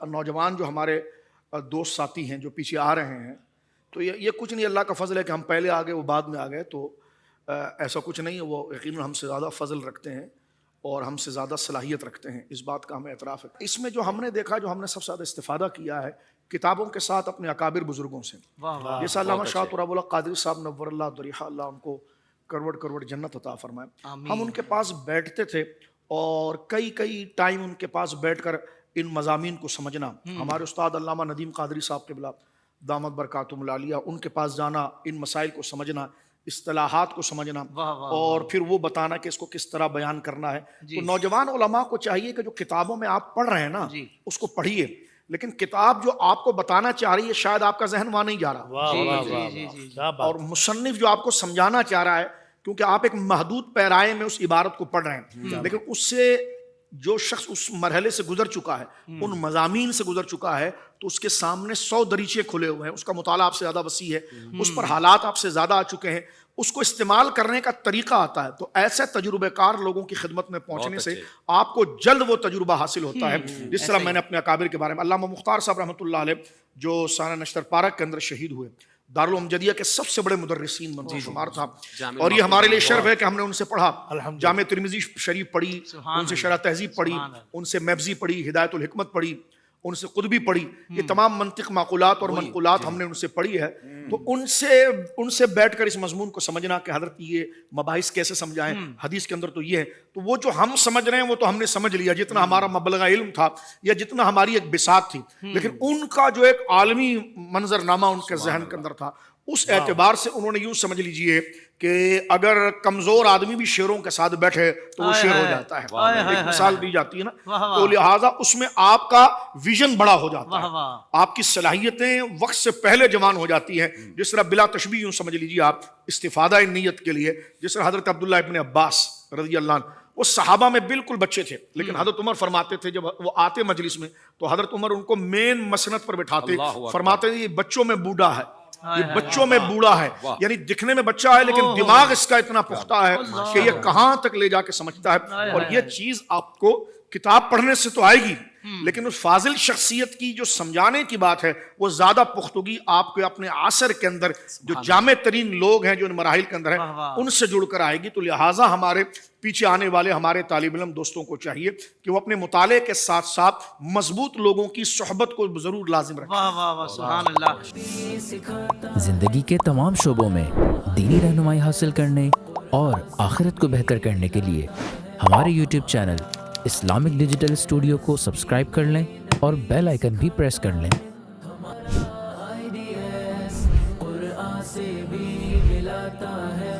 نوجوان جو ہمارے دوست ساتھی ہیں جو پیچھے آ رہے ہیں، تو یہ کچھ نہیں، اللہ کا فضل ہے کہ ہم پہلے آ گئے وہ بعد میں آ گئے، تو ایسا کچھ نہیں ہے، وہ یقیناً ہم سے زیادہ فضل رکھتے ہیں اور ہم سے زیادہ صلاحیت رکھتے ہیں، اس بات کا ہمیں اعتراف ہے۔ اس میں جو ہم نے دیکھا، جو ہم نے سب سے زیادہ استفادہ کیا ہے کتابوں کے ساتھ اپنے اکابر بزرگوں سے، جیسا علامہ شاہ تراب اللہ قادری صاحب نور اللہ ضریحہ، اللہ ان کو کروڑ کروڑ جنت عطا فرمائے، ہم ان کے پاس بیٹھتے تھے اور کئی ٹائم ان کے پاس بیٹھ کر ان مضامین کو سمجھنا۔ ہمارے استاد علامہ ندیم قادری صاحب قبلہ دامت برکاتہم العالیہ، ان کے پاس جانا، ان مسائل کو سمجھنا، اصطلاحات کو سمجھنا اور پھر وہ بتانا کہ اس کو کس طرح بیان کرنا ہے۔ تو نوجوان علماء کو چاہیے کہ جو کتابوں میں آپ پڑھ رہے ہیں نا اس کو پڑھیے، لیکن کتاب جو آپ کو بتانا چاہ رہی ہے شاید آپ کا ذہن وہاں نہیں جا رہا، اور مصنف جو آپ کو سمجھانا چاہ رہا ہے، کیونکہ آپ ایک محدود پیرائے میں اس عبارت کو پڑھ رہے ہیں، لیکن اس سے جو شخص اس مرحلے سے گزر چکا ہے، ان مضامین سے گزر چکا ہے، تو اس کے سامنے 100 دریچے کھلے ہوئے ہیں، اس کا مطالعہ آپ سے زیادہ وسیع ہے، اس پر حالات آپ سے زیادہ آ چکے ہیں، اس کو استعمال کرنے کا طریقہ آتا ہے۔ تو ایسے تجربہ کار لوگوں کی خدمت میں پہنچنے سے آپ کو جلد وہ تجربہ حاصل ہوتا ہے، جس طرح میں نے اپنے اکابر کے بارے میں، علامہ مختار صاحب رحمۃ اللہ علیہ جو سانہ نشتر پارک کے اندر شہید ہوئے، دارالامجدیہ کے سب سے بڑے مدرسین منصوب شمار تھا، اور یہ ہمارے لیے شرف ہے کہ ہم نے ان سے پڑھا، جامع ترمذی شریف پڑھی، ان سے شرح تہذیب پڑھی، ان سے مبزی پڑھی، ہدایت الحکمت پڑھی، ان سے قطبی پڑھی، یہ تمام منطق معقولات اور منقولات ہم نے ان سے پڑھی ہے۔ تو ان سے بیٹھ کر اس مضمون کو سمجھنا کہ حضرت یہ مباحث کیسے سمجھائیں، حدیث کے اندر تو یہ ہے، تو وہ جو ہم سمجھ رہے ہیں وہ تو ہم نے سمجھ لیا جتنا ہمارا مبلغ علم تھا یا جتنا ہماری ایک بساط تھی، لیکن ان کا جو ایک عالمی منظرنامہ ان کے ذہن کے اندر تھا، اس اعتبار سے انہوں نے یوں سمجھ لیجئے کہ اگر کمزور آدمی بھی شیروں کے ساتھ بیٹھے تو وہ شیر ہو جاتا ہے، ایک مثال دی جاتی ہے نا، تو لہٰذا اس میں آپ کا ویژن بڑا ہو جاتا ہے، آپ کی صلاحیتیں وقت سے پہلے جوان ہو جاتی ہیں، جس طرح بلا تشبیہ یوں سمجھ لیجئے آپ استفادہ نیت کے لیے، جس طرح حضرت عبداللہ ابن عباس رضی اللہ عنہ، وہ صحابہ میں بالکل بچے تھے، لیکن حضرت عمر فرماتے تھے جب وہ آتے مجلس میں تو حضرت عمر ان کو مین مسند پر بٹھاتے، فرماتے تھے یہ بچوں میں بوڑھا ہے، یہ بچوں میں بوڑھا ہے، یعنی دکھنے میں بچہ ہے لیکن دماغ اس کا اتنا پختہ ہے کہ یہ کہاں تک لے جا کے سمجھتا ہے، اور یہ چیز آپ کو کتاب پڑھنے سے تو آئے گی، لیکن اس فاضل شخصیت کی جو سمجھانے کی بات ہے وہ زیادہ پختگی آپ کو اپنے عصر کے اندر جو جامع ترین لوگ ہیں جو ان مراحل کے اندر ہیں ان سے جڑ کر آئے گی۔ تو لہٰذا ہمارے پیچھے آنے والے ہمارے طالب علم دوستوں کو چاہیے کہ وہ اپنے مطالعے کے ساتھ ساتھ مضبوط لوگوں کی صحبت کو ضرور لازم رکھیں۔ سبحان اللہ۔ زندگی کے تمام شعبوں میں دینی رہنمائی حاصل کرنے اور آخرت کو بہتر کرنے کے لیے ہمارے YouTube channel Islamic digital studio کو سبسکرائب کر لیں اور بیل آئیکن بھی پریس کر لیں۔ قرآن سے بھی ملاتا ہے